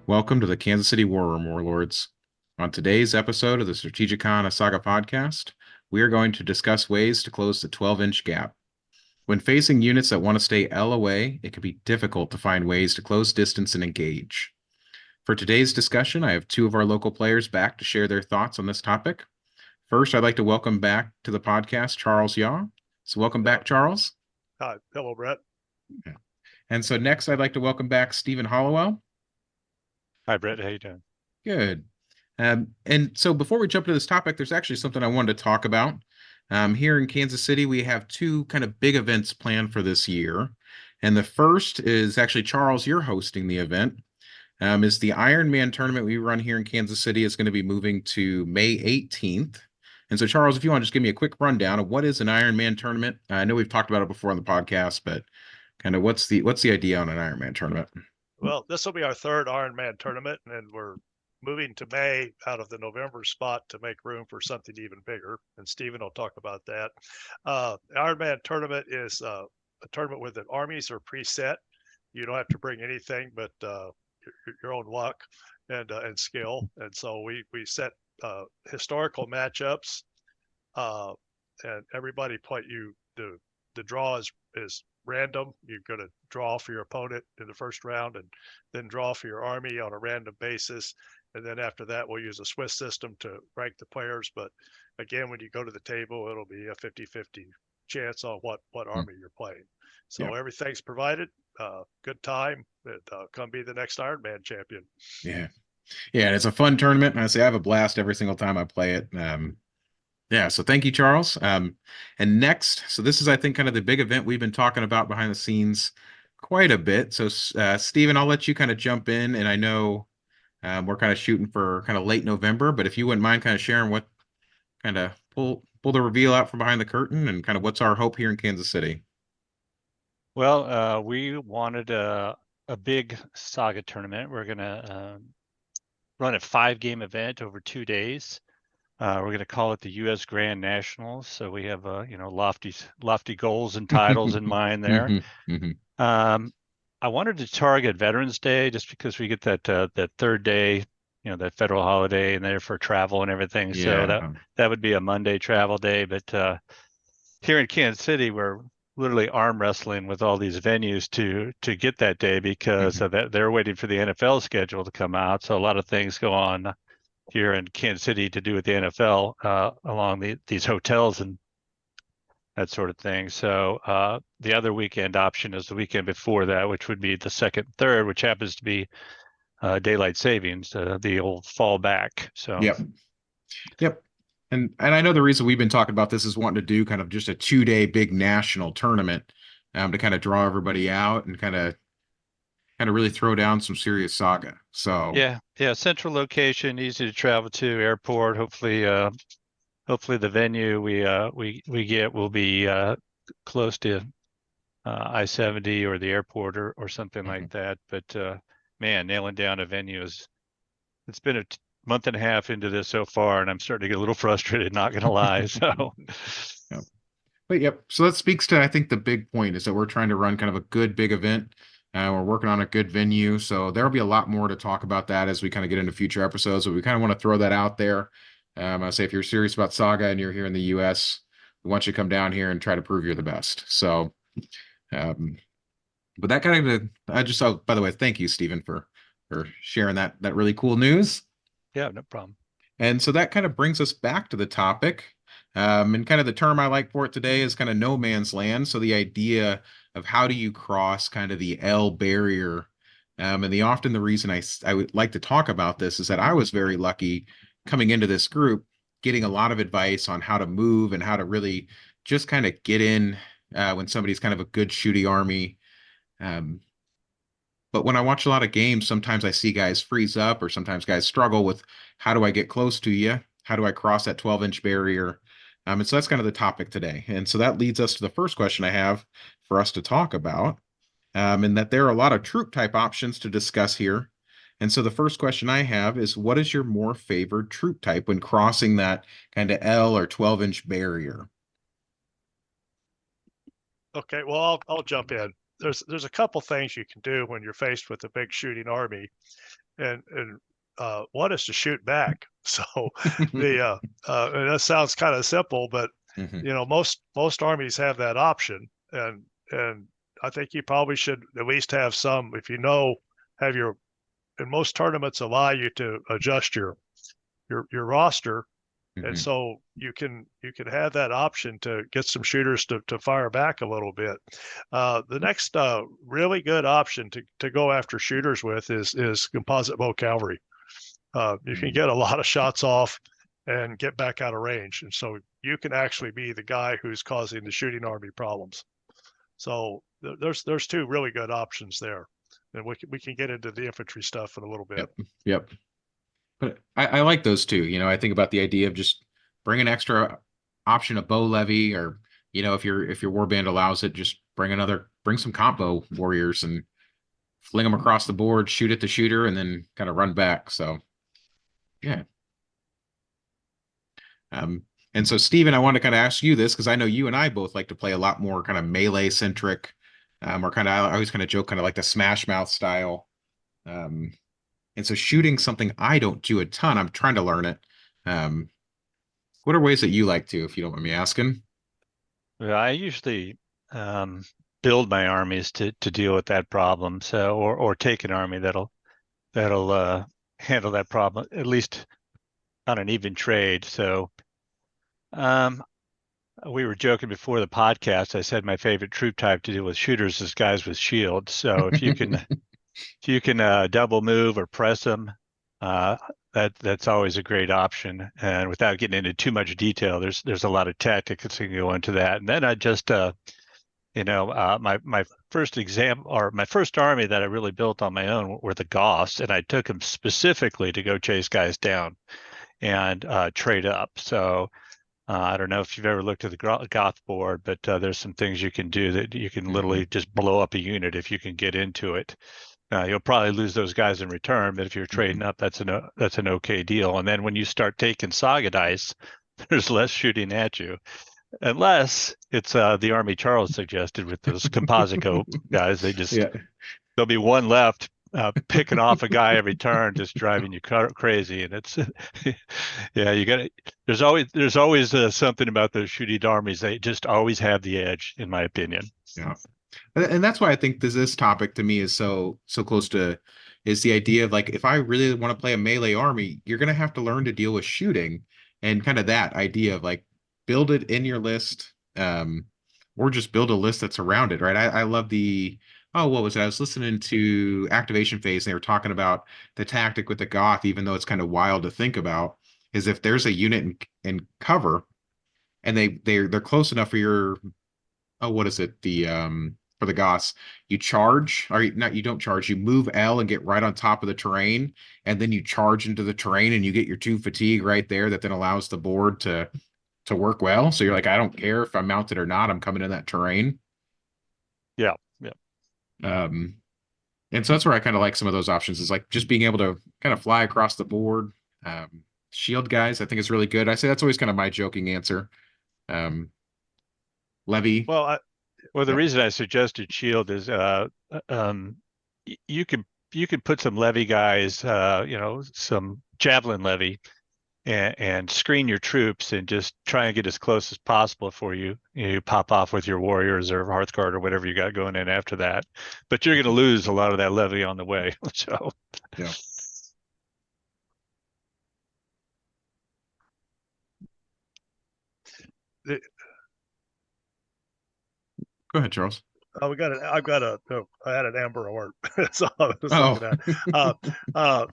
Welcome to the Kansas City War Room, Warlords. On today's episode of the Strategicon Saga podcast, we are going to discuss ways to close the 12-inch gap. When facing units that want to stay L away, it can be difficult to find ways to close distance and engage. For today's discussion, I have two of our local players back to share their thoughts on this topic. First, I'd like to welcome back to the podcast Charles Yaw. So welcome back, Charles. Hi. Hello, Brett. Yeah. And so next, I'd like to welcome back Stephen Hollowell. Hi, Brett. How you doing? Good. And so before we jump to this topic, there's actually something I wanted to talk about. Here in Kansas City, we have two kind of big events planned for this year. And the first is actually, Charles, you're hosting the event. Is the Ironman tournament we run here in Kansas City is going to be moving to May 18th. And so, Charles, if you want to just give me a quick rundown of what is an Ironman tournament. I know we've talked about it before on the podcast, but kind of what's the idea on an Ironman tournament? Well, this will be our third Ironman tournament, and we're moving to May out of the November spot to make room for something even bigger. And Stephen will talk about that. The Ironman tournament is a tournament where the armies are preset. You don't have to bring anything but your own luck and skill. And so we set historical matchups, and everybody the draw is random. You're going to draw for your opponent in the first round and then draw for your army on a random basis. And then after that, we'll use a Swiss system to rank the players. But again, when you go to the table, it'll be a 50-50 chance on what army you're playing. So everything's provided. Good time. Come be the next Ironman champion. Yeah. And it's a fun tournament. And I say I have a blast every single time I play it. So thank you, Charles. And next, so this is, I think, kind of the big event we've been talking about behind the scenes quite a bit. So, Stephen, I'll let you kind of jump in. And I know we're kind of shooting for kind of late November, but if you wouldn't mind kind of sharing what kind of pull the reveal out from behind the curtain and kind of what's our hope here in Kansas City. Well, we wanted a big Saga tournament. We're going to run a 5-game event over 2 days. We're going to call it the U.S. Grand Nationals. So we have, lofty goals and titles in mind there. I wanted to target Veterans Day just because we get that third day, that federal holiday and there for travel and everything. Yeah. So that would be a Monday travel day. But here in Kansas City, we're literally arm wrestling with all these venues to get that day because of that they're waiting for the NFL schedule to come out. So a lot of things go on here in Kansas City to do with the NFL along these hotels and that sort of thing. So the other weekend option is the weekend before that, which would be the second, third, which happens to be daylight savings, the old fall back. So Yep. And I know the reason we've been talking about this is wanting to do kind of just a 2-day big national tournament to kind of draw everybody out and kind of really throw down some serious Saga. So yeah, central location, easy to travel to, airport. Hopefully the venue we get will be close to I-70 or the airport or something like that. But man, nailing down a venue it's been a month and a half into this so far, and I'm starting to get a little frustrated, not gonna lie. So so that speaks to, I think, the big point is that we're trying to run kind of a good big event. We're working on a good venue, so there'll be a lot more to talk about that as we kind of get into future episodes. So we kind of want to throw that out there. I say if you're serious about Saga and you're here in the US, we want you to come down here and try to prove you're the best. So but that kind of by the way, thank you, Stephen, for sharing that really cool news. Yeah, no problem. And so that kind of brings us back to the topic. And kind of the term I like for it today is kind of no man's land. So the idea of how do you cross kind of the L barrier. And the reason I would like to talk about this is that I was very lucky coming into this group, getting a lot of advice on how to move and how to really just kind of get in when somebody's kind of a good shooty army. But when I watch a lot of games, sometimes I see guys freeze up or sometimes guys struggle with how do I get close to you? How do I cross that 12-inch barrier? And so that's kind of the topic today. And so that leads us to the first question I have for us to talk about, and that there are a lot of troop type options to discuss here. And so the first question I have is, what is your more favored troop type when crossing that kind of L or 12-inch barrier? Okay, well, I'll jump in. There's a couple things you can do when you're faced with a big shooting army. and one is to shoot back. So and that sounds kind of simple, but Mhm. most armies have that option, and I think you probably should at least have some, if have your, and most tournaments allow you to adjust your roster, and Mhm. so you can have that option to get some shooters to fire back a little bit. The next really good option to go after shooters with is composite bow cavalry. You can Mhm. get a lot of shots off and get back out of range, and so you can actually be the guy who's causing the shooting army problems. So there's two really good options there, and we can get into the infantry stuff in a little bit. Yep. Yep. But I like those too. I think about the idea of just bring an extra option of bow levy, or if your warband allows it, just bring some combo warriors and fling them across the board, shoot at the shooter, and then kind of run back. So yeah. Um, and so Steven, I want to kind of ask you this because I know you and I both like to play a lot more kind of melee centric, or kind of I always kind of joke kind of like the Smash Mouth style. Um, and so shooting something I don't do a ton. I'm trying to learn it. Um, what are ways that you like to, if you don't mind me asking? Well, I usually build my armies to deal with that problem. So, or take an army that'll handle that problem at least on an even trade. So, um, we were joking before the podcast. I said my favorite troop type to deal with shooters is guys with shields. So if you can double move or press them, that's always a great option. And without getting into too much detail, there's a lot of tactics that can go into that. And then I just my first my first army that I really built on my own were the Goths, and I took them specifically to go chase guys down and trade up. So I don't know if you've ever looked at the Goth board, but there's some things you can do that you can Mhm. literally just blow up a unit if you can get into it. You'll probably lose those guys in return, but if you're trading Mhm. up, that's an okay deal. And then when you start taking Saga dice, there's less shooting at you, unless it's the army Charles suggested with those composite guys. Yeah. There'll be one left picking off a guy every turn, just driving you crazy. And it's yeah, you got to. There's always something about those shooting armies. They just always have the edge, in my opinion. Yeah. And that's why I think this topic to me is so close to is the idea of like if I really want to play a melee army, you're gonna have to learn to deal with shooting and kind of that idea of like build it in your list, or just build a list that's around it, right? I love the what was it? I was listening to Activation Phase and they were talking about the tactic with the Goth, even though it's kind of wild to think about, is if there's a unit in cover and they're close enough for your what is it? The for the Goths, you charge, or not, you don't charge, you move L and get right on top of the terrain, and then you charge into the terrain and you get your 2 fatigue right there that then allows the board to work well. So you're like, I don't care if I'm mounted or not, I'm coming in that terrain. Yeah, yeah. Um, and so that's where I kind of like some of those options is like just being able to kind of fly across the board. Shield guys, I think is really good. I say that's always kind of my joking answer. Um, Levy. Well, Well, the Yep. reason I suggested shield is you can put some levy guys, some javelin levy, and screen your troops and just try and get as close as possible for you pop off with your warriors or Hearthguard or whatever you got going in after that. But you're going to lose a lot of that levy on the way. So Yeah. the, Go ahead, Charles. we got an. I've got a. Oh, I had an Amber Alert. That's all I was Oh. looking at. Uh, uh,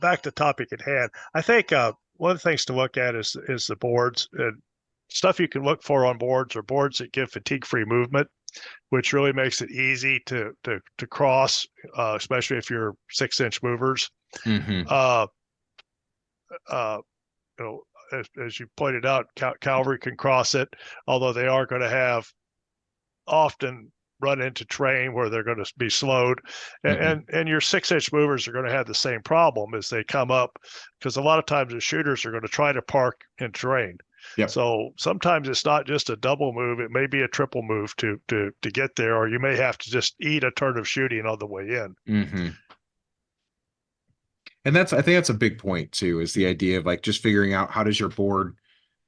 Back to topic at hand. I think one of the things to look at is the boards and stuff you can look for on boards, or boards that give fatigue-free movement, which really makes it easy to cross, especially if you're 6-inch movers. Hmm. Uh, uh, as you pointed out, cavalry can cross it, although they are going to have often run into terrain where they're going to be slowed, Hmm. and your 6-inch movers are going to have the same problem as they come up, because a lot of times the shooters are going to try to park in terrain. Yep. So sometimes it's not just a double move; it may be a triple move to get there, or you may have to just eat a turn of shooting on the way in. Hmm. And I think that's a big point too, is the idea of like just figuring out how does your board,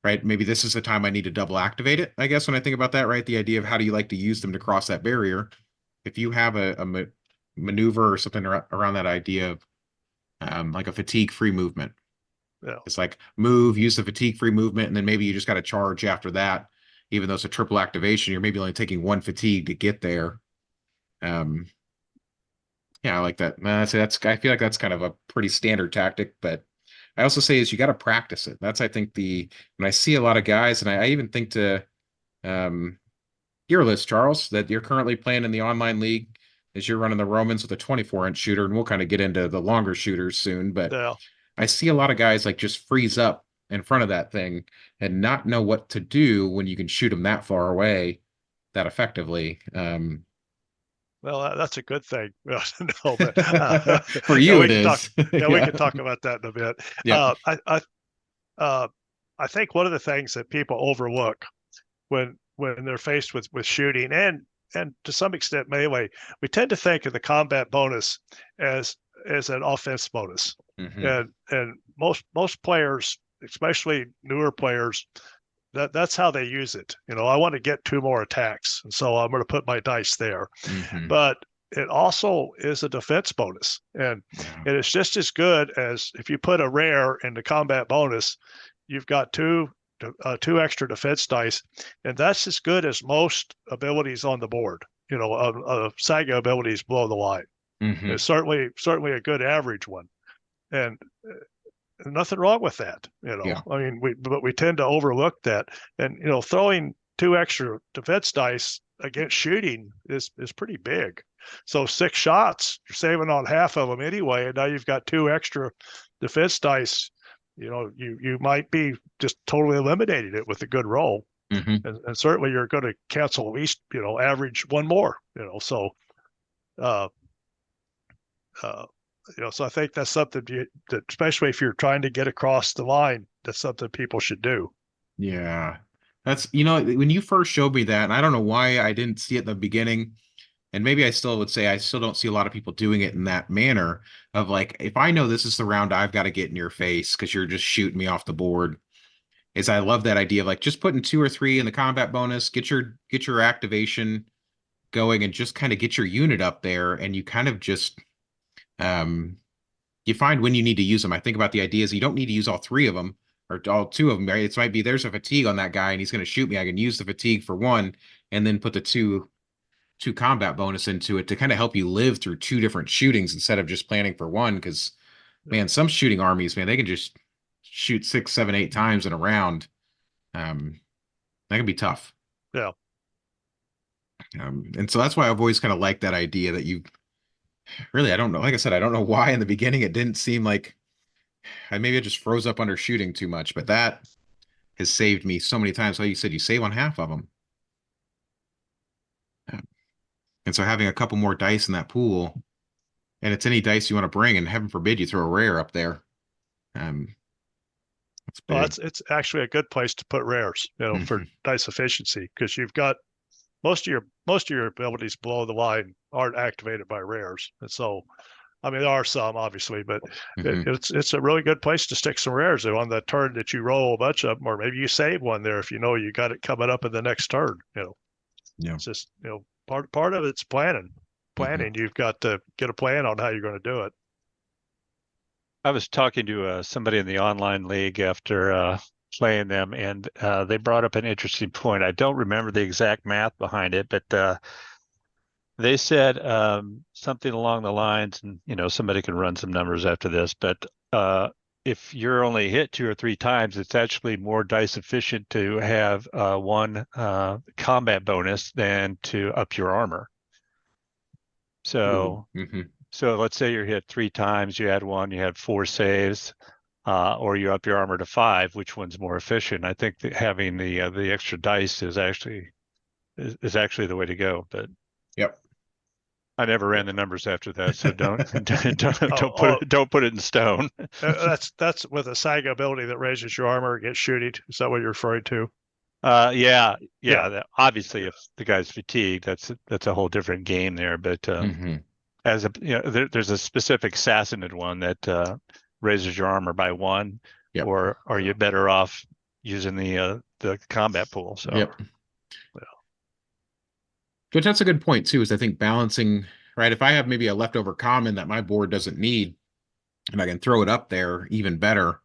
right? Maybe this is the time I need to double activate it. I guess when I think about that, right? The idea of how do you like to use them to cross that barrier? If you have a maneuver or something around that idea of like a fatigue free movement, Yeah. it's like move, use the fatigue free movement, and then maybe you just got to charge after that. Even though it's a triple activation, you're maybe only taking one fatigue to get there. Um, yeah, I like that. I feel like that's kind of a pretty standard tactic, but I also say is you got to practice it. That's I think when I see a lot of guys, and I even think to um, your list, Charles, that you're currently playing in the online league, as you're running the Romans with a 24-inch shooter, and we'll kind of get into the longer shooters soon. But Yeah. I see a lot of guys like just freeze up in front of that thing and not know what to do when you can shoot them that far away that effectively. Well, that's a good thing. No, but For yeah, you, we it can talk. is. Yeah, we Yeah. can talk about that in a bit. Yeah. Uh, I think one of the things that people overlook when they're faced with shooting and to some extent melee, we tend to think of the combat bonus as an offense bonus, Hmm. and most players, especially newer players, that's how they use it. I want to get 2 more attacks, and so I'm going to put my dice there. Hmm. But it also is a defense bonus, and Yeah. it's just as good as if you put a rare in the combat bonus. You've got two extra defense dice, and that's as good as most abilities on the board. Saga abilities below the line. Hmm. It's certainly a good average one, and nothing wrong with that. Yeah. I mean, we tend to overlook that, and throwing 2 extra defense dice against shooting is pretty big. So 6 shots, you're saving on half of them anyway, and now you've got 2 extra defense dice. You might be just totally eliminating it with a good roll, Hmm. and certainly you're going to cancel at least average one more. So uh, uh, so I think that's something that, especially if you're trying to get across the line, that's something people should do. Yeah. That's, when you first showed me that, and I don't know why I didn't see it in the beginning, and maybe I still would say I still don't see a lot of people doing it in that manner of like, if I know this is the round I've got to get in your face because you're just shooting me off the board, is I love that idea of like just putting 2 or 3 in the combat bonus, get your activation going and just kind of get your unit up there, and you kind of just um you find when you need to use them. I think about the ideas you don't need to use all 3 of them or all 2 of them, right? It might be there's a fatigue on that guy and he's going to shoot me. I can use the fatigue for one and then put the two combat bonus into it to kind of help you live through 2 different shootings instead of just planning for one. Because man, some shooting armies, man, they can just shoot 6, 7, 8 times in a round. That can be tough. Yeah. And so that's why I've always kind of liked that idea that you really, I don't know. Like I said, I don't know why in the beginning it didn't seem like maybe it just froze up under shooting too much, but that has saved me so many times. Like you said, you save on half of them. And so having a couple more dice in that pool, and it's any dice you want to bring, and heaven forbid you throw a rare up there. Um, that's Well, big. it's actually a good place to put rares, for Mhm. dice efficiency, because you've got most of your abilities below the line aren't activated by rares, and so I mean there are some obviously, but Mhm. it's a really good place to stick some rares on the turn that you roll a bunch of them, or maybe you save one there if you know you got it coming up in the next turn. Yeah. It's just part of it's planning. Mhm. You've got to get a plan on how you're going to do it. I was talking to somebody in the online league after playing them, and they brought up an interesting point. I don't remember the exact math behind it, but they said something along the lines, and somebody can run some numbers after this, but if you're only hit 2 or 3 times, it's actually more dice efficient to have one combat bonus than to up your armor. Ooh. So, Mhm. so let's say you're hit 3 times, you had one, you had 4 saves, or you up your armor to 5. Which one's more efficient? I think that having the extra dice is actually the way to go, but Yep. I never Yeah. ran the numbers after that, so don't Oh, don't put it in stone. that's with a Saga ability that raises your armor against shooting. Is that what you're referring to? Yeah, Yeah. Obviously, Yeah. if the guy's fatigued, that's a whole different game there. But Mhm. as a there's a specific Sassanid one that raises your armor by 1, Yep. or are you better off using the combat pool? So Yep. Which that's a good point too, is I think balancing, right? If I have maybe a leftover common that my board doesn't need, and I can throw it up there, even better,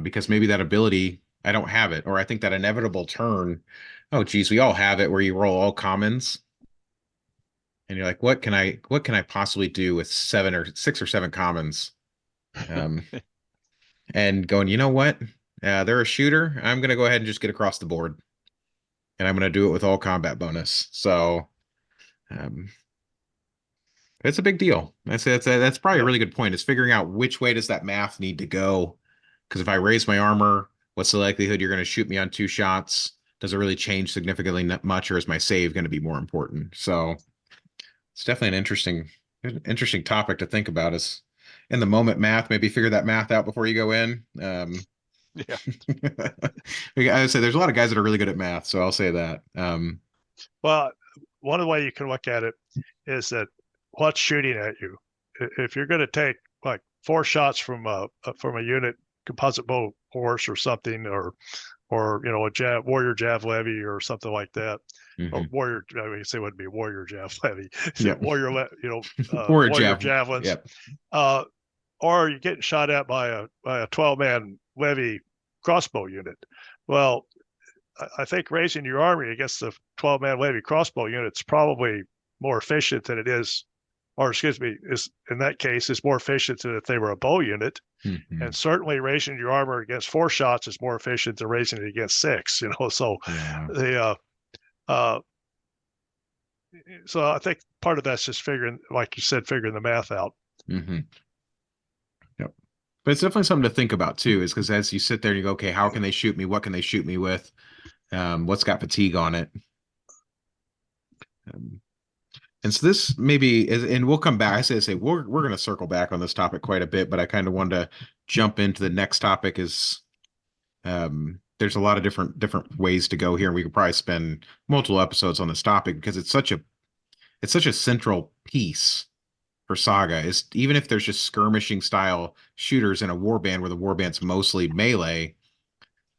because maybe that ability, I don't have it, or I think that inevitable turn, oh geez, we all have it where you roll all commons, and you're like, what can I possibly do with 6 or 7 commons? And going, you know what? They're a shooter. I'm gonna go ahead and just get across the board, and I'm gonna do it with all combat bonus. So um, it's a big deal. That's probably a really good point. Is figuring out which way does that math need to go? Because if I raise my armor, what's the likelihood you're going to shoot me on 2 shots? Does it really change significantly much, or is my save going to be more important? So it's definitely an interesting topic to think about. Is in the moment math, maybe figure that math out before you go in. yeah. I would say there's a lot of guys that are really good at math, so I'll say that. Well, one of the way you can look at it is that what's shooting at you. If you're going to take like 4 shots from a unit, composite bow horse or something, or a warrior jav levy or something like that, or Mhm. warrior. I mean, say it wouldn't be warrior jav levy. Yep. Warrior, Warrior javelins. Yep. Or you're getting shot at by a 12-man levy crossbow unit. Well, I think raising your army against the 12-man levy crossbow unit's probably more efficient than it is, or excuse me, is in that case is more efficient than if they were a bow unit. Mhm. And certainly raising your armor against 4 shots is more efficient than raising it against 6. So Yeah. the so I think part of that's just figuring, like you said, figuring the math out. Mm-hmm. Yep. But it's definitely something to think about too, is because as you sit there and you go, okay, how can they shoot me? What can they shoot me with? What's got fatigue on it? Um, and so this maybe is, and we'll come back. I say we're going to circle back on this topic quite a bit, but I kind of wanted to jump into the next topic. Is there's a lot of different ways to go here, and we could probably spend multiple episodes on this topic because it's such a central piece for Saga. Is even if there's just skirmishing style shooters in a warband where the warband's mostly melee,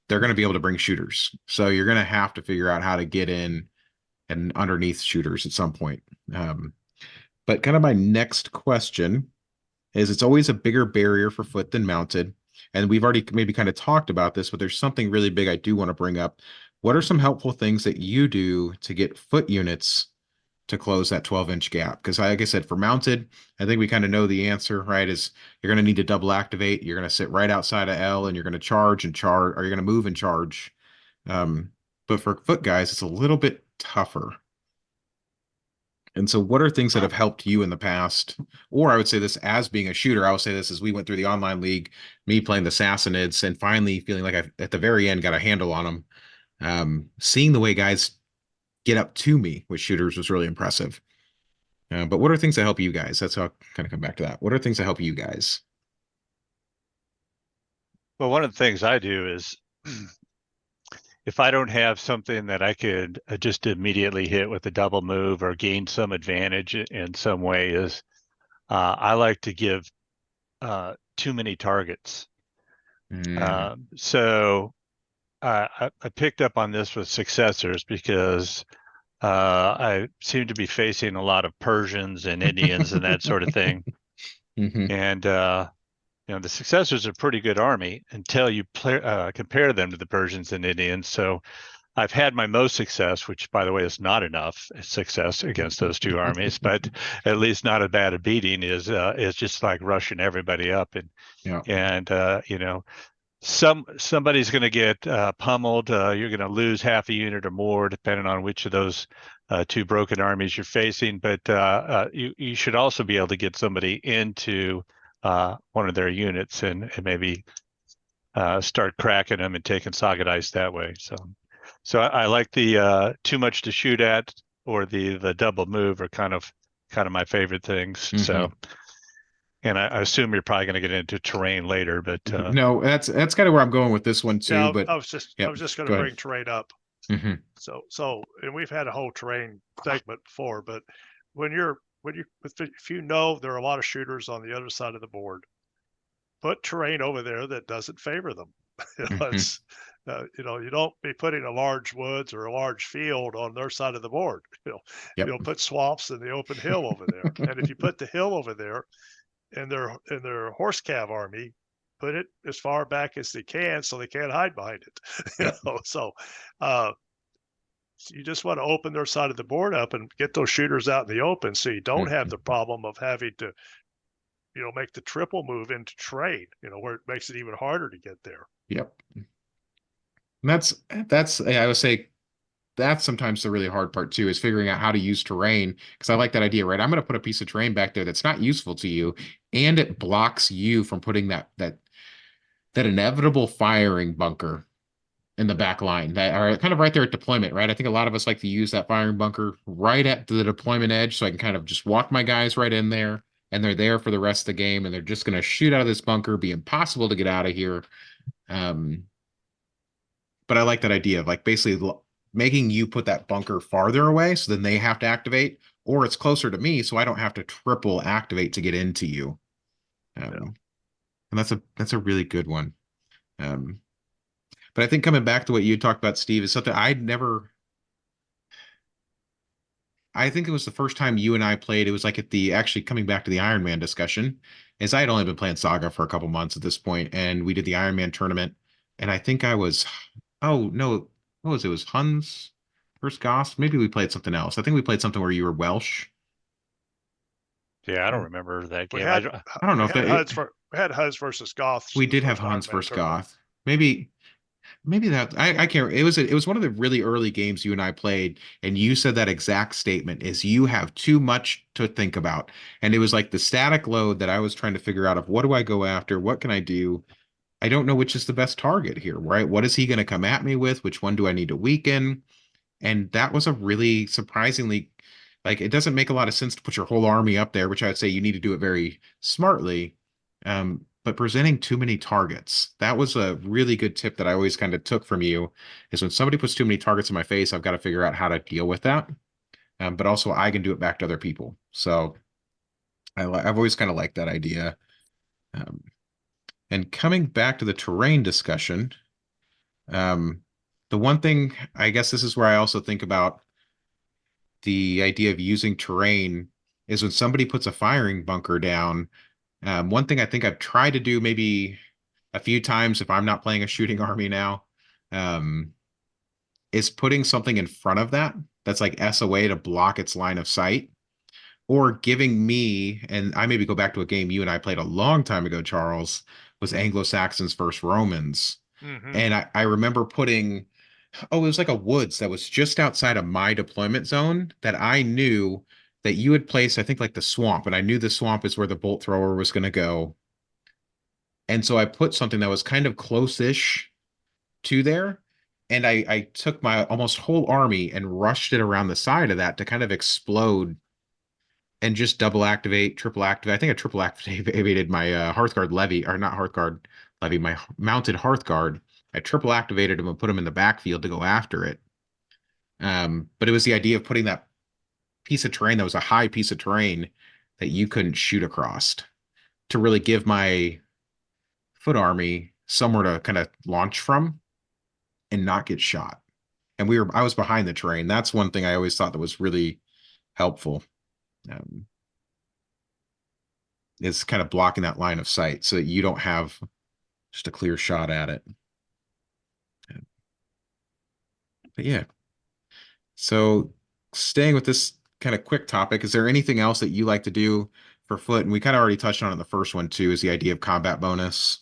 they're going to be able to bring shooters. So you're going to have to figure out how to get in and underneath shooters at some point. But kind of my next question is, it's always a bigger barrier for foot than mounted. And we've already maybe kind of talked about this, but there's something really big I do want to bring up. What are some helpful things that you do to get foot units to close that 12-inch gap? Because like I said, for mounted, I think we kind of know the answer, right? Is you're going to need to double activate. You're going to sit right outside of L and you're going to charge, or you're going to move and charge. But for foot guys, it's a little bit tougher. And so what are things that have helped you in the past? Or I would say this as being a shooter, I would say this as we went through the online league, me playing the Sassanids and finally feeling like I, at the very end, got a handle on them. Seeing the way guys get up to me with shooters was really impressive. But what are things that help you guys? That's how I'll kind of come back to that. What are things that help you guys? Well, one of the things I do is if I don't have something that I could just immediately hit with a double move or gain some advantage in some way, is I like to give too many targets. So I picked up on this with successors because I seem to be facing a lot of Persians and Indians and that sort of thing. Mm-hmm. And the successors are a pretty good army until you compare them to the Persians and Indians. So I've had my most success, which by the way is not enough success against those 2 armies, but at least not as bad a beating, is just like rushing everybody up and somebody's going to get pummeled. You're going to lose half a unit or more, depending on which of those 2 broken armies you're facing. But you should also be able to get somebody into one of their units and maybe start cracking them and taking Saga dice that way. So I like the too much to shoot at, or the double move are kind of my favorite things. Mm-hmm. So. And I assume you're probably going to get into terrain later, but no, that's kind of where I'm going with this one too. Yeah, but I was just going to bring terrain up. Mm-hmm. So, and we've had a whole terrain segment before, but when you're if you know there are a lot of shooters on the other side of the board, put terrain over there that doesn't favor them. Mhm. It's you don't be putting a large woods or a large field on their side of the board. Yep. Put swamps and the open hill over there. And if you put the hill over there and their horse cav army, put it as far back as they can so they can't hide behind it. Yep. Uh, you just want to open their side of the board up and get those shooters out in the open so you don't have Mhm. the problem of having to make the triple move into trade, where it makes it even harder to get there. Yep. And that's I would say that's sometimes the really hard part too, is figuring out how to use terrain. Because I like that idea, right? I'm going to put a piece of terrain back there that's not useful to you, and it blocks you from putting that inevitable firing bunker in the back line that are kind of right there at deployment, right? I think a lot of us like to use that firing bunker right at the deployment edge, so I can kind of just walk my guys right in there, and they're there for the rest of the game, and they're just going to shoot out of this bunker, be impossible to get out of here. Um, but I like that idea of like basically making you put that bunker farther away so then they have to activate, or it's closer to me so I don't have to triple activate to get into you. Yeah. And that's a really good one. Um, but I think coming back to what you talked about, Steve, is something I'd never. I think it was the first time you and I played. It was like at the actually coming back to the Iron Man discussion, as I had only been playing Saga for a couple months at this point, and we did the Iron Man tournament, and I think I was, oh no, what was it? It was Huns versus Goss. Maybe we played something else. I think we played something where you were Welsh. Yeah, I don't Uh, remember that We game. had I don't know we if had that HUDs versus Goths we in the did have first Iron Huns Man versus tournament. Goth. Maybe that I can't. It was one of the really early games you and I played, and you said that exact statement is you have too much to think about. And it was like the static load that I was trying to figure out of what do I go after? What can I do? I don't know which is the best target here, right? What is he going to come at me with? Which one do I need to weaken? And that was a really surprisingly, like, it doesn't make a lot of sense to put your whole army up there, which I would say you need to do it very smartly. But presenting too many targets, that was a really good tip that I always kind of took from you, is when somebody puts too many targets in my face, I've got to figure out how to deal with that. But also I can do it back to other people. So I've always kind of liked that idea. Um, and coming back to the terrain discussion, um, the one thing, I guess this is where I also think about the idea of using terrain is when somebody puts a firing bunker down. One thing I think I've tried to do maybe a few times if I'm not playing a shooting army now, um, is putting something in front of that's like SOA to block its line of sight, or giving me, and I maybe go back to a game you and I played a long time ago, Charles, was Anglo-Saxons versus Romans. Hmm. And I remember putting, oh, it was like a woods that was just outside of my deployment zone that I knew that you had placed, I think like the swamp, and I knew the swamp is where the bolt thrower was going to go. And so I put something that was kind of close-ish to there. And I took my almost whole army and rushed it around the side of that to kind of explode and just double activate, triple activate. I think I triple activated my Hearthguard levy, or not Hearthguard levy, my mounted Hearthguard. I triple activated him and put him in the backfield to go after it. But it was the idea of putting that piece of terrain that was a high piece of terrain that you couldn't shoot across to really give my foot army somewhere to kind of launch from and not get shot. And I was behind the terrain. That's one thing I always thought that was really helpful. Um, is kind of blocking that line of sight so that you don't have just a clear shot at it. But yeah, so staying with this kind of quick topic, is there anything else that you like to do for foot? And we kind of already touched on it in the first one too, is the idea of combat bonus.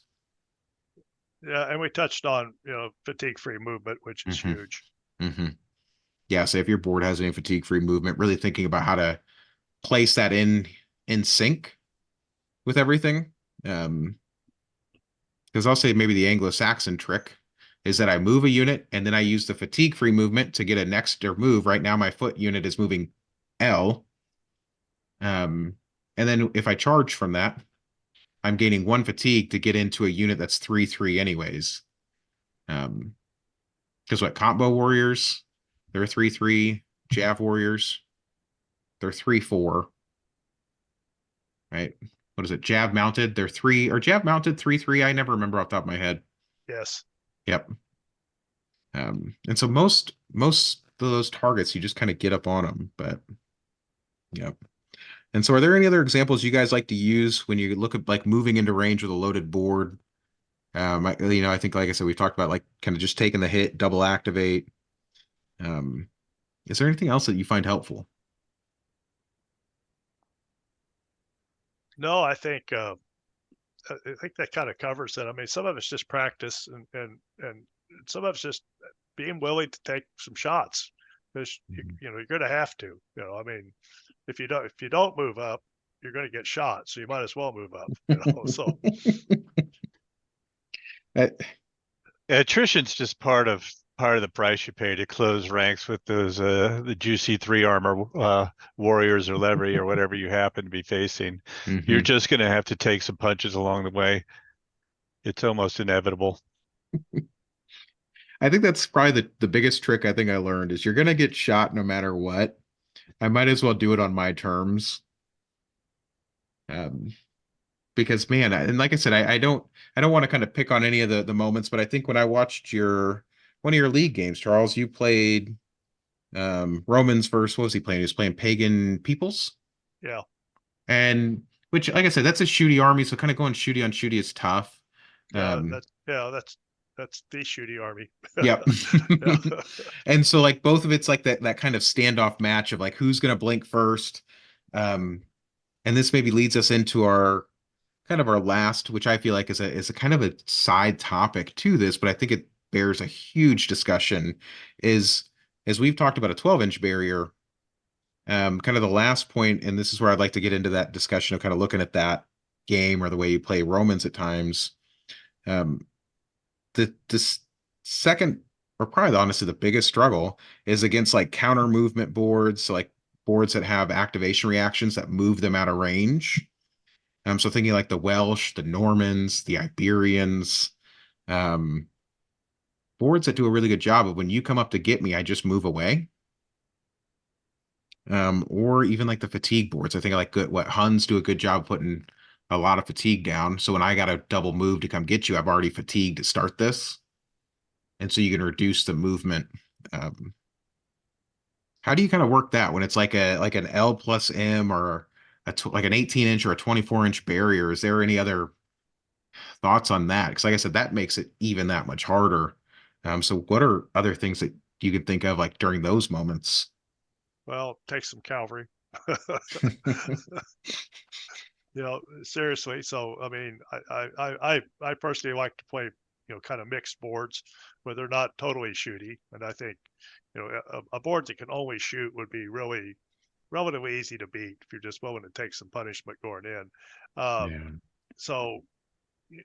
Yeah, and we touched on fatigue-free movement, which is Hmm. huge. Hmm. Yeah, so if your board has any fatigue-free movement, really thinking about how to place that in sync with everything. Because I'll say maybe the Anglo-Saxon trick is that I move a unit and then I use the fatigue-free movement to get a next or move. Right now, my foot unit is moving L. And then if I charge from that, I'm gaining one fatigue to get into a unit that's 3/3 anyways. Because what combo warriors, they're 3/3. Jav warriors, they're 3/4. right? What is it? Jab mounted. They're three or jab mounted 3-3. I never remember off the top of my head. Yes. Yep. And so most of those targets you just kind of get up on them, but yep. And so are there any other examples you guys like to use when you look at like moving into range with a loaded board? I think like I said, we've talked about like kind of just taking the hit, double activate. Um, is there anything else that you find helpful? No, I think that kind of covers it. I mean, some of it's just practice, and some of it's just being willing to take some shots. Because Mhm. you're going to have to. I mean, if you don't move up, you're going to get shot. So you might as well move up. So Uh, Attrition's just part of the price you pay to close ranks with those the juicy 3 armor warriors or levy or whatever you happen to be facing. You're mhm. just going to have to take some punches along the way. It's almost inevitable. I think that's probably the biggest trick I think I learned is you're gonna get shot no matter what. I might as well do it on my terms. Um, because man, and like I said, I don't want to kind of pick on any of the moments, but I think when I watched your one of your league games, Charles, you played Romans versus what was he playing? He was playing Pagan Peoples. yeah, And which, like I said, that's a shooty army, so kind of going shooty on shooty is tough. yeah, Um, that's the shooty army. yep. Yeah. And so like both of it's like that kind of standoff match of like who's gonna blink first. Um, and this maybe leads us into our kind of our last, which I feel like is a kind of a side topic to this, but I think it bears a huge discussion, is as we've talked about a 12-inch barrier, kind of the last point, and this is where I'd like to get into that discussion of kind of looking at that game or the way you play Romans at times. Um, the this second, or probably honestly the biggest struggle is against like counter movement boards, so like boards that have activation reactions that move them out of range. So thinking like the Welsh, the Normans, the Iberians, um, boards that do a really good job of when you come up to get me, I just move away. Or even like the fatigue boards. I think I like good what Huns do a good job putting a lot of fatigue down. So when I got a double move to come get you, I've already fatigued to start this. And so you can reduce the movement. Um, how do you kind of work that when it's like an L plus M or like an 18-inch or a 24-inch barrier? Is there any other thoughts on that? Because like I said, that makes it even that much harder. So what are other things that you could think of like during those moments? Well, take some cavalry. Seriously. So, I mean, I personally like to play, kind of mixed boards where they're not totally shooty. And I think, a board that can only shoot would be really relatively easy to beat if you're just willing to take some punishment going in. Um, Yeah. so,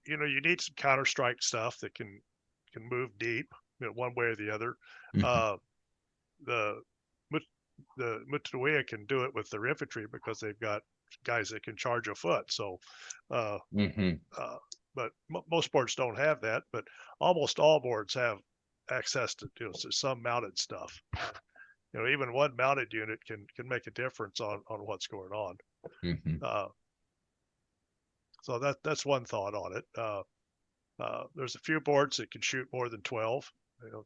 you need some counter strike stuff that can move deep, one way or the other. Mhm. Uh, the the Mutuia can do it with their infantry because they've got guys that can charge a foot. So, uh, Mhm. uh, but most boards don't have that. But almost all boards have access to some mounted stuff. Even one mounted unit can make a difference on what's going on. Mhm. Uh, so that's one thought on it. There's a few boards that can shoot more than 12.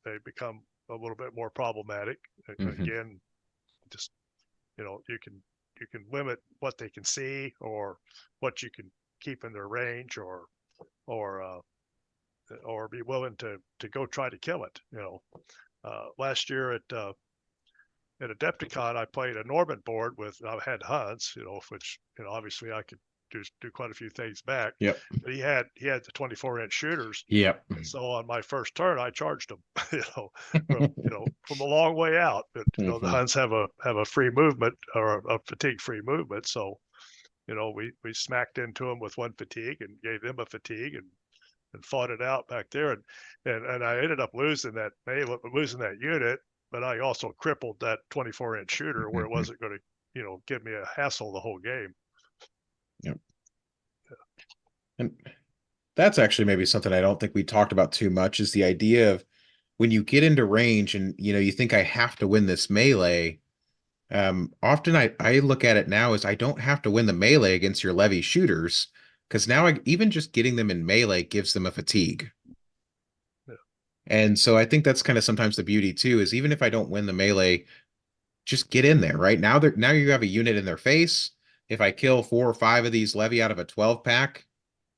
They become a little bit more problematic. Mhm. Again, just you can limit what they can see or what you can keep in their range or or be willing to go try to kill it. Last year at Adepticon, I played a Norman board with I had Huns, which obviously I could do quite a few things back, Yep. but he had the 24-inch shooters. Yep. And so on my first turn, I charged him, from a long way out. But the Mhm. Huns have a free movement or a fatigue free movement, so we smacked into them with one fatigue and gave them a fatigue and fought it out back there, and I ended up losing that unit, but I also crippled that 24-inch shooter where it Mhm. wasn't going to give me a hassle the whole game. Yep. And that's actually maybe something I don't think we talked about too much is the idea of when you get into range and you think I have to win this melee, Often I look at it now as I don't have to win the melee against your levy shooters, because now even just getting them in melee gives them a fatigue. Yeah. And so I think that's kind of sometimes the beauty too, is even if I don't win the melee, just get in there, right? Now you have a unit in their face. If I kill 4 or 5 of these levy out of a 12 pack,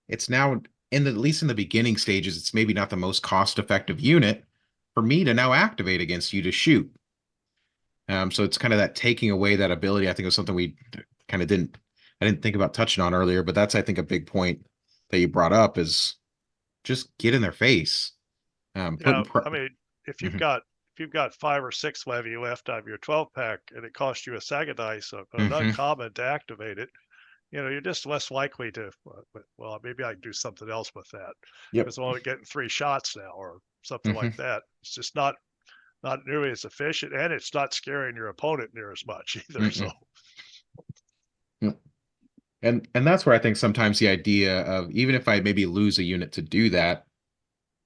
it's now at least in the beginning stages, it's maybe not the most cost effective unit for me to now activate against you to shoot. So it's kind of that taking away that ability. I think it was something we kind of I didn't think about touching on earlier, but that's, I think, a big point that you brought up is just get in their face. Yeah, Putting, I mean, if you've Mhm, got 5 or 6 levy left out of your 12 pack and it costs you a Saga dice, an mhm, uncommon to activate it, you're just less likely to, well, maybe I can do something else with that yep, because I'm only getting 3 shots now or something like mhm, that. It's just not nearly as efficient, and it's not scaring your opponent near as much either. So mhm, yep. And that's where I think sometimes the idea of, even if I maybe lose a unit to do that,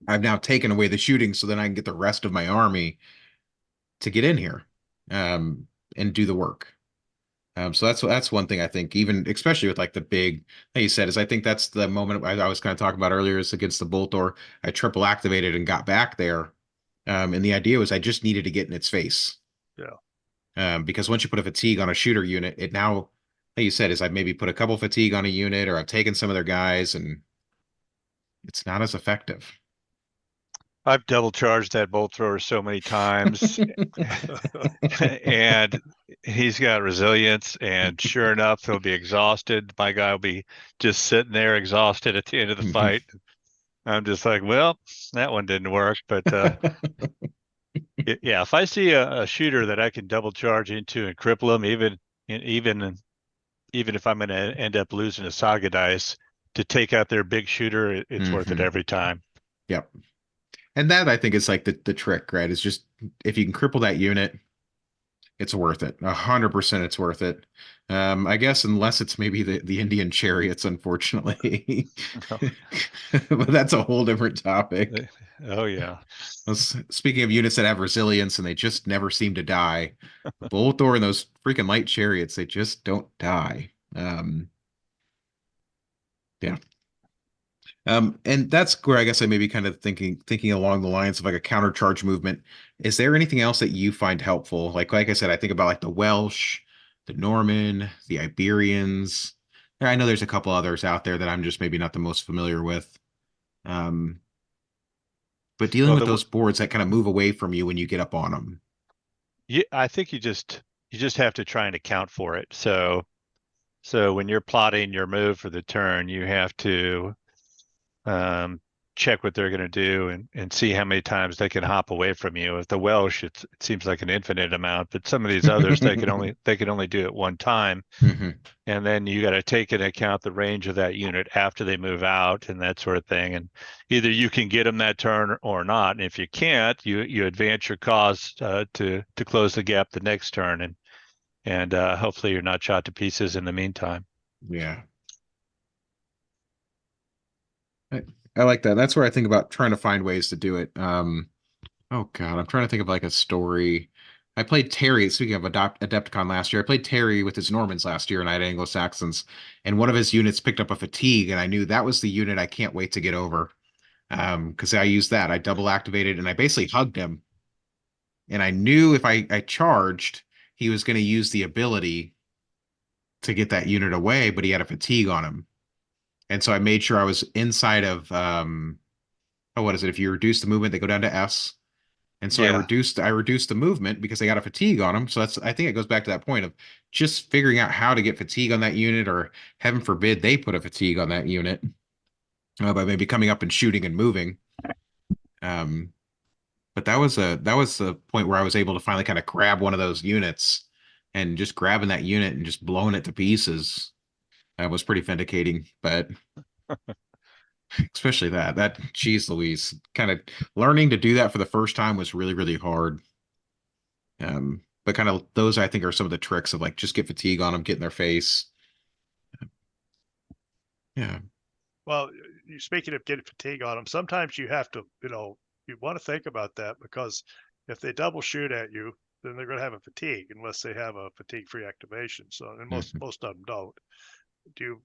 I've now taken away the shooting, so then I can get the rest of my army to get in here, um, and do the work. So that's one thing I think, even especially with like the big, like you said, is I think that's the moment I was kind of talking about earlier, is against the Boltor. I triple activated and got back there. And the idea was I just needed to get in its face. yeah. Because once you put a fatigue on a shooter unit, it now, like you said, is I've maybe put a couple fatigue on a unit, or I've taken some of their guys, and it's not as effective. I've double charged that bolt thrower so many times, and he's got resilience. And sure enough, he'll be exhausted. My guy will be just sitting there exhausted at the end of the fight. I'm just like, well, that one didn't work. But yeah, if I see a shooter that I can double charge into and cripple him, even if I'm going to end up losing a Saga dice to take out their big shooter, it's worth it Hmm. every time. Yep. And that, I think, is like the trick, right? Is just, if you can cripple that unit, it's worth it. 100% it's worth it. I guess unless it's maybe the Indian chariots, unfortunately. But that's a whole different topic. Oh yeah. Speaking of units that have resilience and they just never seem to die, Bolthor and those freaking light chariots, they just don't die. Yeah. And that's where I guess I may be kind of thinking along the lines of like a countercharge movement. Is there anything else that you find helpful? Like I said, I think about like the Welsh, the Norman, the Iberians. I know there's a couple others out there that I'm just maybe not the most familiar with. Um, but dealing Well, with those boards that kind of move away from you when you get up on them. I think you just have to try and account for it. So when you're plotting your move for the turn, you have to um, check what they're going to do and see how many times they can hop away from you. With the Welsh, it seems like an infinite amount, but some of these others they can only do it one time, Hmm. and then you got to take into account the range of that unit after they move out and that sort of thing. And either you can get them that turn or not. And if you can't, you advance your cost to close the gap the next turn, and hopefully you're not shot to pieces in the meantime. Yeah. I, I like that. That's where I think about trying to find ways to do it. Oh God, I'm trying to think of like a story. I played Terry, speaking of Adepticon last year, I played Terry with his Normans last year, and I had Anglo-Saxons, and one of his units picked up a fatigue, and I knew that was the unit I can't wait to get over. Because I used that. I double activated and I basically hugged him. And I knew if I charged, he was going to use the ability to get that unit away, but he had a fatigue on him. And so I made sure I was inside of oh, what is it? If you reduce the movement, they go down to S. And so Yeah. I reduced the movement because they got a fatigue on them. So that's, I think it goes back to that point of just figuring out how to get fatigue on that unit, or heaven forbid they put a fatigue on that unit, by maybe coming up and shooting and moving. Um, but that was the point where I was able to finally kind of grab one of those units, and just grabbing that unit and just blowing it to pieces. That was pretty vindicating. But especially that geez Louise, kind of learning to do that for the first time was really, really hard. But kind of those, I think, are some of the tricks of like just get fatigue on them, get in their face. Yeah. Well, you speaking of getting fatigue on them, sometimes you have to, you want to think about that because if they double shoot at you, then they're going to have a fatigue unless they have a fatigue-free activation. So, and most Mhm. most of them don't. Do you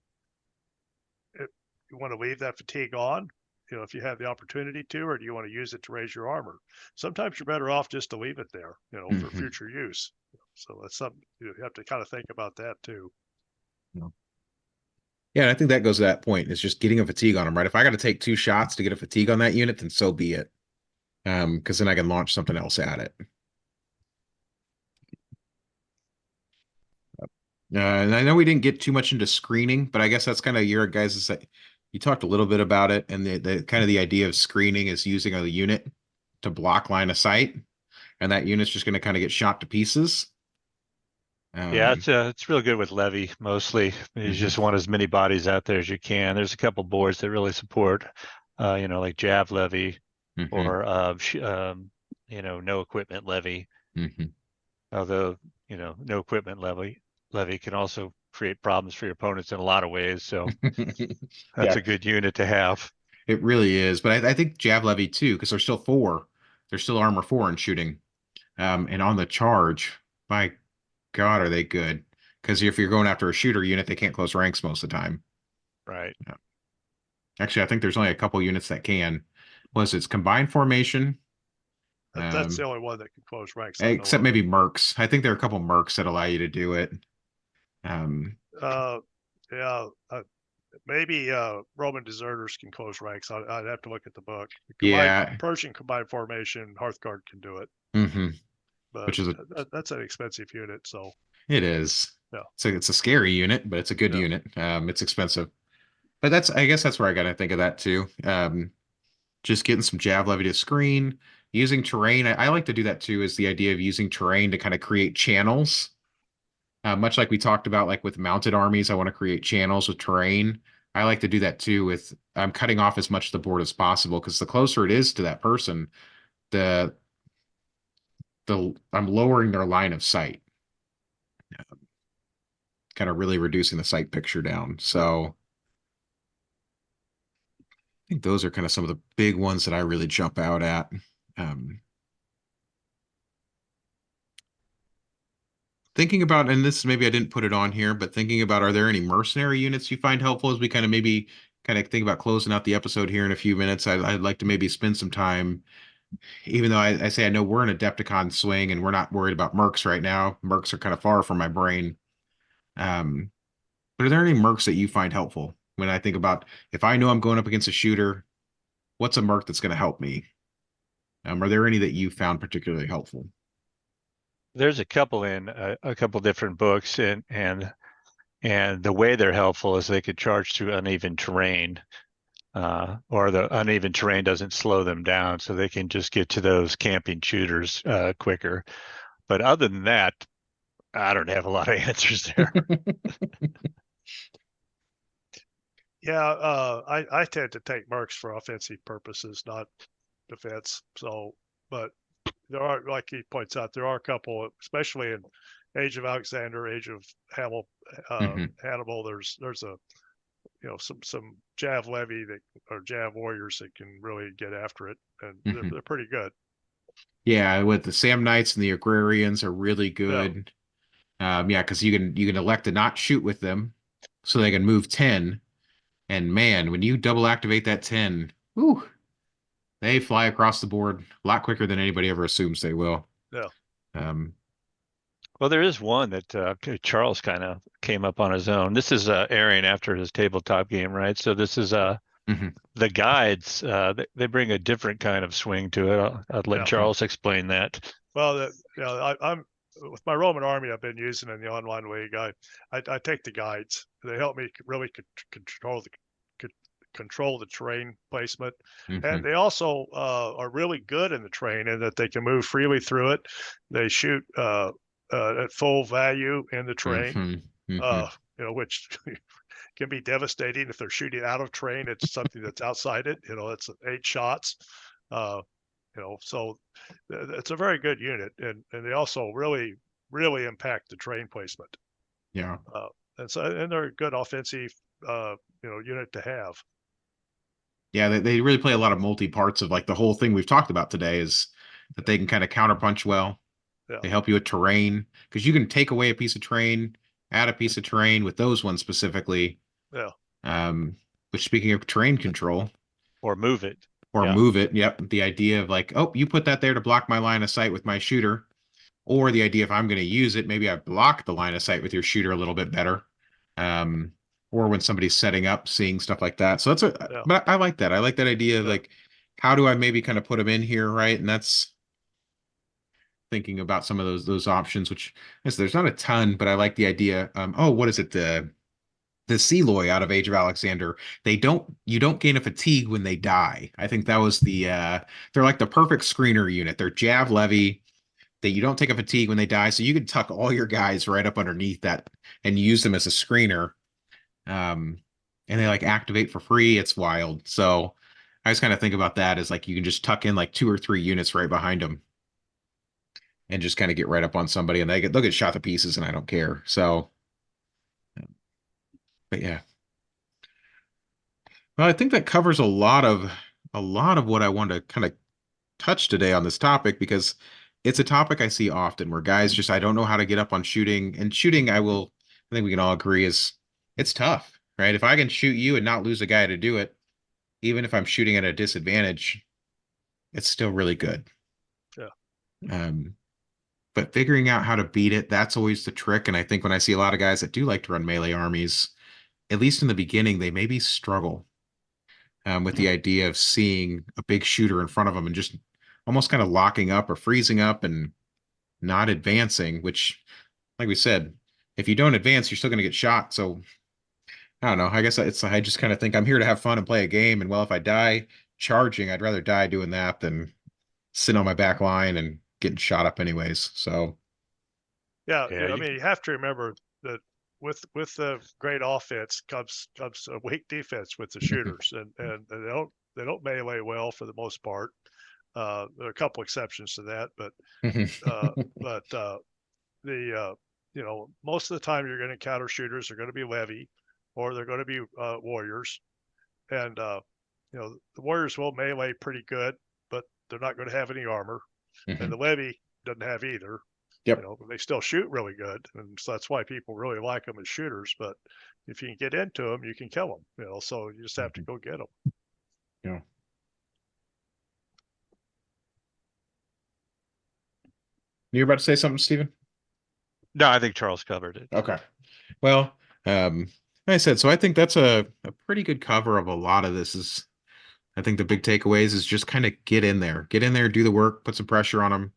you want to leave that fatigue on? You know, if you have the opportunity to, or do you want to use it to raise your armor? Sometimes you're better off just to leave it there, you know, for Mhm. future use. So that's something you have to kind of think about that too. Yeah, and I think that goes to that point. It's just getting a fatigue on them, right? If I got to take 2 shots to get a fatigue on that unit, then so be it. Because then I can launch something else at it. And I know we didn't get too much into screening, but I guess that's kind of your guys' you talked a little bit about it, and the kind of the idea of screening is using a unit to block line of sight, and that unit's just going to kind of get shot to pieces. Yeah, Um, it's real good with levy mostly. You mhm, just want as many bodies out there as you can. There's a couple boards that really support, like Jav levy mhm, or no equipment levy. mhm. Although, no equipment levy can also create problems for your opponents in a lot of ways. So that's Yeah, a good unit to have. it really is. But I think Jav Levy too, because there's still 4. There's still armor 4 in shooting. And on the charge, my God, are they good? Because if you're going after a shooter unit, they can't close ranks most of the time. Right. Yeah. Actually, I think there's only a couple units that can. Was it's combined formation? That's the Um, only one that can close ranks I know except of. maybe mercs. I think there are a couple mercs that allow you to do it. Um, Uh, yeah, maybe Roman deserters can close ranks. I'd have to look at the book. Combined yeah. Persian combined formation, Hearthguard can do it, Hmm. but Which is that's an expensive unit. So it is. yeah, It's a scary unit, but it's a good yeah, unit. It's expensive. But I guess that's where I gotta think of that too. Just getting some Jav Levy to screen, using terrain. I like to do that too, is the idea of using terrain to kind of create channels. Much like we talked about, like with mounted armies, I want to create channels with terrain. I like to do that too with I'm cutting off as much of the board as possible because the closer it is to that person, the I'm lowering their line of sight, kind of really reducing the sight picture down. yeah. So I think those are kind of some of the big ones that I really jump out at. Um, Thinking about, and this maybe I didn't put it on here, but thinking about, are there any mercenary units you find helpful as we kind of maybe kind of think about closing out the episode here in a few minutes? I'd like to maybe spend some time, even though I say I know we're an Adepticon swing and we're not worried about mercs right now. Mercs are kind of far from my brain. Um, but are there any mercs that you find helpful when I think about if I know I'm going up against a shooter, what's a merc that's going to help me? Are there any that you found particularly helpful? There's a couple in a couple different books, and the way they're helpful is they could charge through uneven terrain, or the uneven terrain doesn't slow them down, so they can just get to those camping shooters quicker. But other than that, I don't have a lot of answers there. Yeah, I tend to take mercs for offensive purposes, not defense. So, but there are, like he points out, there are a couple, especially in Age of Alexander, Age of Mhm, Hannibal. There's a some Jav levy that or Jav warriors that can really get after it, and mhm. they're pretty good. Yeah, with the Sam Knights and the Agrarians are really Yeah, good. Yeah, because you can elect to not shoot with them, so they can move 10. And man, when you double activate that 10, whew, they fly across the board a lot quicker than anybody ever assumes they will. yeah, Um, Well, there is one that Charles kind of came up on his own. This is airing after his tabletop game, right? So this is mhm, the guides. They bring a different kind of swing to it. I'll let yeah. mhm, Charles explain that. Well, I'm with my Roman army I've been using in the online league. I take the guides. They help me really control the terrain placement, and mhm, they also are really good in the terrain in that they can move freely through it. They shoot at full value in the terrain, mhm, uh, mhm. which can be devastating if they're shooting out of terrain. It's something that's outside it. It's 8 shots. Uh, so it's a very good unit, and they also really impact the terrain placement. Yeah. Uh, and they're a good offensive unit to have. Yeah, they really play a lot of multi parts of like the whole thing we've talked about today is that they can kind of counterpunch well. Yeah. They help you with terrain because you can take away a piece of terrain, add a piece of terrain with those ones specifically. Yeah. Which speaking of terrain control, Or move it. or Yeah. move it. Yep. The idea of like, oh, you put that there to block my line of sight with my shooter. Or the idea if I'm going to use it, maybe I block the line of sight with your shooter a little bit better. Um, or when somebody's setting up, seeing stuff like that. So that's a, Yeah. but I like that. I like that idea of Yeah. like, how do I maybe kind of put them in here, right? And that's thinking about some of those options, which yes, there's not a ton, but I like the idea. Oh, what is it? The Seloy out of Age of Alexander. You don't gain a fatigue when they die. I think that was they're like the perfect screener unit. They're Jav Levy that you don't take a fatigue when they die. So you can tuck all your guys right up underneath that and use them as a screener. And they like activate for free. It's wild. So I just kind of think about that as like you can just tuck in like 2 or 3 units right behind them and just kind of get right up on somebody and they'll get shot to pieces and I don't care. So, but yeah. Well, I think that covers a lot of what I want to kind of touch today on this topic because it's a topic I see often where guys just I don't know how to get up on shooting and shooting I think we can all agree is it's tough, right? If I can shoot you and not lose a guy to do it, even if I'm shooting at a disadvantage, it's still really good. Yeah. Um, but figuring out how to beat it, that's always the trick. And I think when I see a lot of guys that do like to run melee armies, at least in the beginning, they maybe struggle with the idea of seeing a big shooter in front of them and just almost kind of locking up or freezing up and not advancing, which, like we said, if you don't advance, you're still going to get shot. So I don't know. I guess I just kind of think I'm here to have fun and play a game. And well, if I die charging, I'd rather die doing that than sitting on my back line and getting shot up anyways. So Yeah. Yeah, I mean, you have to remember that with the great offense comes a weak defense with the shooters, and they don't melee well for the most part. There are a couple exceptions to that, but uh, but the most of the time you're going to encounter shooters are going to be levy, or they're going to be warriors, and the warriors will melee pretty good, but they're not going to have any armor, and the levy doesn't have either. Yep. But they still shoot really good, and so that's why people really like them as shooters. But if you can get into them, you can kill them. So you just have to go get them. Yeah. You're about to say something, Stephen? No, I think Charles covered it. Okay. Well, like I said, so I think that's a pretty good cover of a lot of this is I think the big takeaways is just kind of get in there, do the work, put some pressure on them.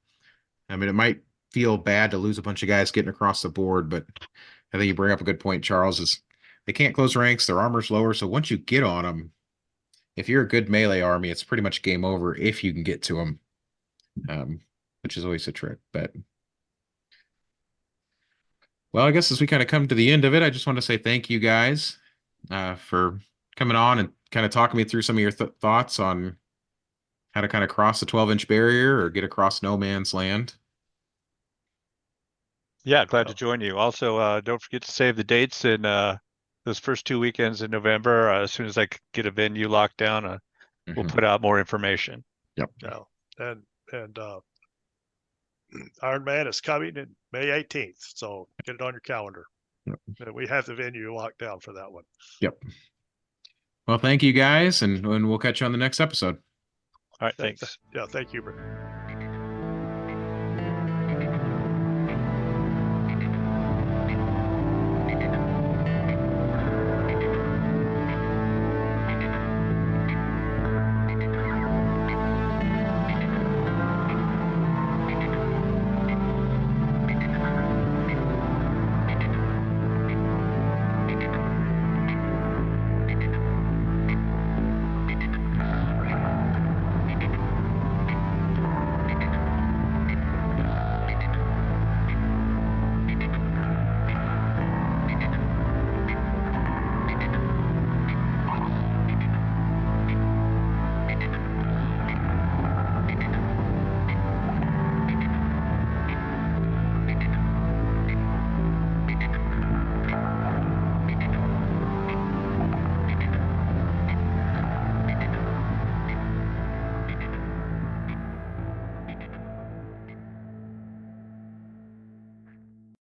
I mean, it might feel bad to lose a bunch of guys getting across the board, but I think you bring up a good point, Charles, is they can't close ranks, their armor's lower. So once you get on them, if you're a good melee army, it's pretty much game over if you can get to them, which is always a trick. But well, I guess as we kind of come to the end of it, I just want to say thank you guys for coming on and kind of talking me through some of your thoughts on how to kind of cross the 12-inch barrier or get across no man's land. Yeah, glad Yeah. to join you. Also, don't forget to save the dates in those first 2 weekends in November. As soon as I get a venue locked down, we'll Mhm. put out more information. Yep. Yeah. And Iron Man is coming in May 18th, so get it on your calendar. Yep. And we have the venue locked down for that one. Yep. Well, thank you guys, and we'll catch you on the next episode. All right, thanks. Yeah, thank you, Britt.